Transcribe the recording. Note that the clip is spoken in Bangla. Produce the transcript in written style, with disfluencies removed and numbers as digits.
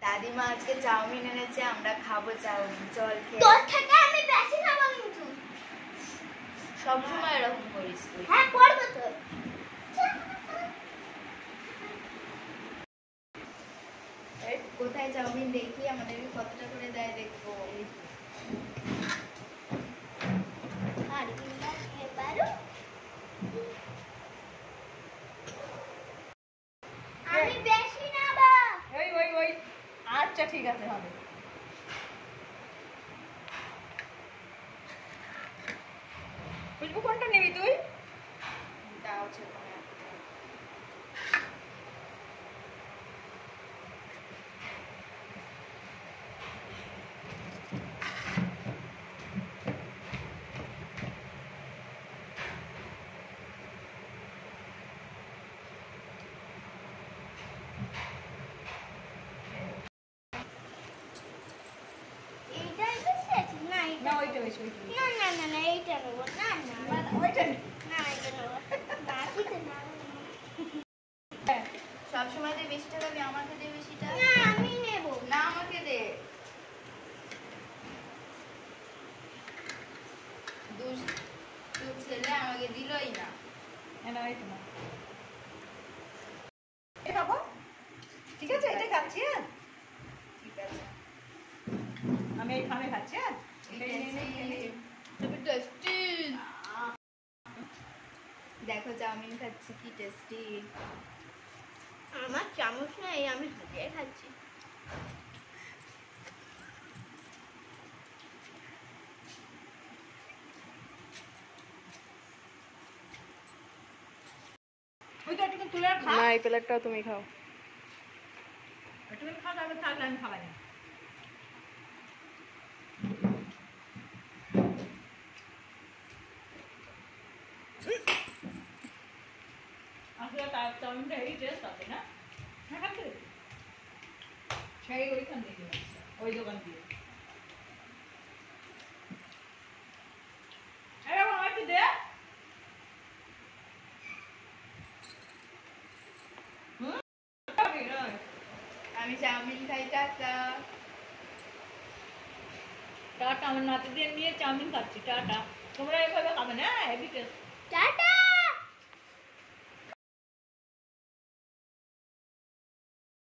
দাদিমা আজকে চাউমিন এনেছে, আমরা খাবো চাউমিন। চল খেয়ে। তোর থেকে আমি বেশি খাবো কিন্তু। সবসময় এরকম করিস তুই। হ্যাঁ করবো তো। কোথায় চাউমিন দেখি, আমাদেরকে কতটা করে দেয় দেখবো। আর বিনা খেয়ে পারো। আমি বেশি নেবো। ওই ওই ওই আচ্ছা ঠিক আছে হবে। খুশবু কোনটা নিবি তুই? দাও হচ্ছে এইটাই বেশি আছে না না ওইটা বেশি ওইটা বেশি। না না না না এইটা নেবো না না না, না, ওইটা নে। না এটা নেবো না কিছু না হ্যাঁ, সবসময় তুই বেশি টাকা, আমাকে দে বেশিটা। না আমি নেবো না আমাকে দে। তুই ছেলে আমাকে দিলই না। না ওইটা না। এটা খাবো? ঠিক আছে এটা খাচ্ছি হ্যাঁ? ঠিক আছে। আমি এই খামে খাচ্ছি হ্যাঁ? এটা এনে নে, এনে নে। টেস্টি। দেখো চাউমিন খাচ্ছি, কি টেস্টি। আমার চামচ নাই, আমি হাতে খাচ্ছি। ওইটা একটু তুলে আর খা। না এই প্লেটটাও তুমি খাও। তুমি খা তাহলে থাকলে আমি খাবার না। আসলে তার চাউমিনটা এই টেস্ট আছে না? হ্যাঁ খাচ্ছি। সেই ওইখান থেকে আসছে, ওই দোকান দিয়ে। এই বাবা আমাকে দে। আমি চাউমিন খাই, টাটা। টাটা, আমার নাতিদের নিয়ে চাউমিন খাচ্ছি টাটা। তোমরা এভাবে খাবে না, হেভি টেস্ট। টাটা।